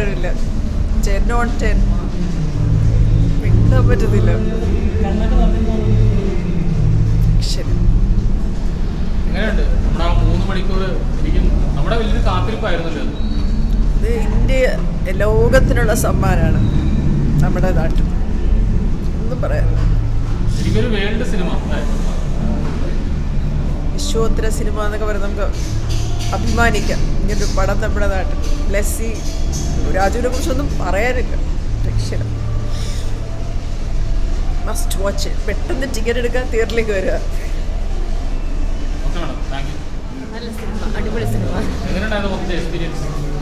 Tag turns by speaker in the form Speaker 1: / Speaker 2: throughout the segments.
Speaker 1: പറയാനില്ല. 10 on 10 മിണ്ടാൻ പറ്റത്തില്ല. ശരി,
Speaker 2: എങ്ങനെയുണ്ട് നമ്മുടെ ആ 3 മണിക്കൂർ? ശരിക്കും നമ്മുടെ വലിയൊരു കാത്തിരിപ്പായിരുന്നല്ലോ അത്.
Speaker 1: ഇത് ഇന്ത്യ ലോകത്തിനുള്ള സമ്മാനമാണ് നമ്മുടെ നാട്ടിൽ. ഒന്നും പറയാം.
Speaker 2: ശരിക്കൊരു വേൾഡ് സിനിമ,
Speaker 1: വിശ്വോത്തര സിനിമ എന്നൊക്കെ പറഞ്ഞ് നമുക്ക് അഭിമാനിക്കാം. ഇങ്ങനൊരു പടം നമ്മുടെ നാട്ടിൽ. ബ്ലെസ്സി രാജുവിനെ കുറിച്ചൊന്നും പറയാനില്ല. രക്ഷണം. Must watch. പെട്ടെന്ന് ടിക്കറ്റ് എടുക്കാൻ തിയേറ്ററിലേക്ക് വരിക.
Speaker 3: നല്ല സിനിമ, അടിപൊളി സിനിമ.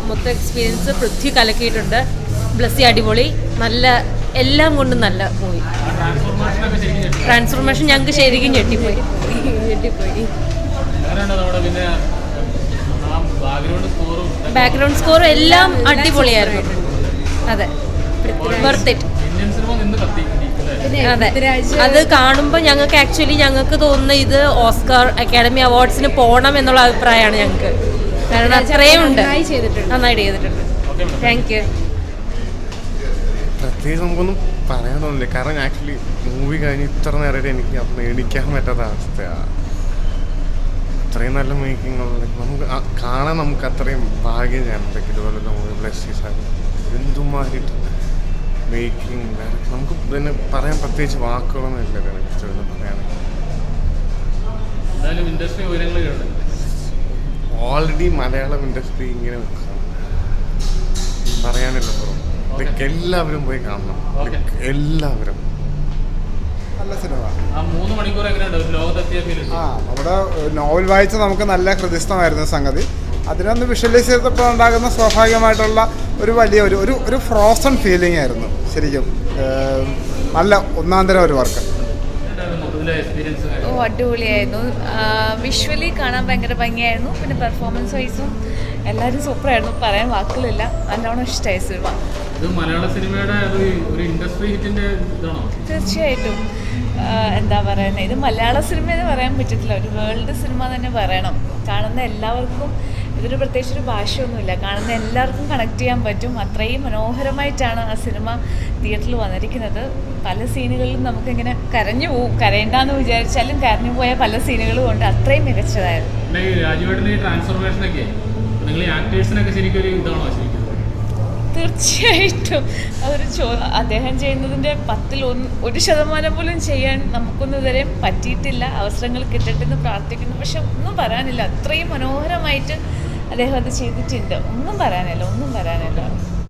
Speaker 2: മൊത്തം
Speaker 3: എക്സ്പീരിയൻസ് പൃഥ്വി കലക്കിയിട്ടുണ്ട്. ബ്ലെസ്സി അടിപൊളി, നല്ല എല്ലാം കൊണ്ടും നല്ല മൂവി. ട്രാൻസ്ഫോർമേഷൻ ഞങ്ങൾക്ക് ശരിക്കും ഞെട്ടിപ്പോയി. ബാക്ക്ഗ്രൗണ്ട് സ്കോറും എല്ലാം അടിപൊളിയായിരുന്നു. അതെ, വർത്ത് ഇറ്റ്. അതെ, അത് കാണുമ്പോൾ ഞങ്ങൾക്ക് തോന്നുന്ന ഇത് ഓസ്കാർ അക്കാഡമി അവാർഡ്സിന് പോകണം എന്നുള്ള അഭിപ്രായമാണ് ഞങ്ങൾക്ക്. കാരണം അത്രയും ഉണ്ട്, നന്നായിട്ട് ചെയ്തിട്ടുണ്ട്. Thank you.
Speaker 4: പ്രത്യേകിച്ച് നമുക്കൊന്നും പറയാൻ തോന്നില്ല. കാരണം ആക്ച്വലി മൂവി കഴിഞ്ഞ് ഇത്ര നേരമായിട്ട് എനിക്ക് മേടിക്കാൻ പറ്റാത്ത അവസ്ഥയാണ്. അത്രയും നല്ല മേക്കിംഗ് നമുക്ക് കാണാൻ നമുക്ക് അത്രയും ഭാഗ്യം ചെയ്യാൻ ഇതുപോലത്തെ മൂവി. ബ്ലെസ്സിസാണ് എന്തുമായിട്ട് മേക്കിംഗ്. നമുക്ക് പിന്നെ പറയാൻ പ്രത്യേകിച്ച് വാക്കുകളൊന്നും ഇല്ല ഇതിനെക്കുറിച്ച് പറയാനായിട്ട്. ഓൾറെഡി മലയാളം ഇൻഡസ്ട്രി ഇങ്ങനെ പറയാനില്ല. പുറം എല്ലാവരും പോയി കാണണം. എല്ലാവരും.
Speaker 5: നല്ല സിനിമ.
Speaker 2: നമ്മുടെ
Speaker 5: നോവൽ വായിച്ച് നമുക്ക് നല്ല ഹൃദയസ്ഥമായിരുന്നു സംഗതി. അതിനൊന്ന് വിഷ്വലൈസ് ചെയ്തപ്പോൾ ഉണ്ടാകുന്ന സ്വാഭാവികമായിട്ടുള്ള ഒരു വലിയ ഒരു ഫ്രോസൺ ഫീലിംഗ് ആയിരുന്നു. ശരിക്കും നല്ല ഒന്നാന്തരം ഒരു വർക്ക്.
Speaker 6: അടിപൊളിയായിരുന്നു. വിഷ്വലി കാണാൻ ഭയങ്കര ഭംഗിയായിരുന്നു. പിന്നെ പെർഫോമൻസ് വൈസും എല്ലാവരും സൂപ്പറായിരുന്നു. പറയാൻ വാക്കുകളില്ല. നല്ലോണം ഇഷ്ടമായി സിനിമ.
Speaker 2: മലയാള സിനിമയുടെ ഒരു ഇൻഡസ്ട്രി ഹിറ്റിന്റെ ഇതാണോ?
Speaker 6: തീർച്ചയായിട്ടും. എന്താ പറയുന്നത്, ഇത് മലയാള സിനിമ എന്ന് പറയാൻ പറ്റത്തില്ല, ഒരു വേൾഡ് സിനിമ തന്നെ പറയണം. കാണുന്ന എല്ലാവർക്കും ഇതൊരു പ്രത്യേകിച്ചൊരു ഭാഷയൊന്നുമില്ല. കാണുന്ന എല്ലാവർക്കും കണക്ട് ചെയ്യാൻ പറ്റും. അത്രയും മനോഹരമായിട്ടാണ് ആ സിനിമ തിയേറ്ററിൽ വന്നിരിക്കുന്നത്. പല സീനുകളിലും നമുക്കിങ്ങനെ കരഞ്ഞു പോവും. കരയണ്ടെന്ന് വിചാരിച്ചാലും കരഞ്ഞു പോയ പല സീനുകളും ഉണ്ട്. അത്രയും മികച്ചതായിരുന്നു. തീർച്ചയായിട്ടും അതൊരു അദ്ദേഹം ചെയ്യുന്നതിൻ്റെ 1% പോലും ചെയ്യാൻ നമുക്കൊന്നും ഇതുവരെ പറ്റിയിട്ടില്ല. അവസരങ്ങൾ കിട്ടട്ടെന്ന് പ്രാർത്ഥിക്കുന്നു. പക്ഷെ ഒന്നും പറയാനില്ല. അത്രയും മനോഹരമായിട്ട് അദ്ദേഹം അത് ചെയ്തിട്ടുണ്ട്. ഒന്നും പറയാനില്ല.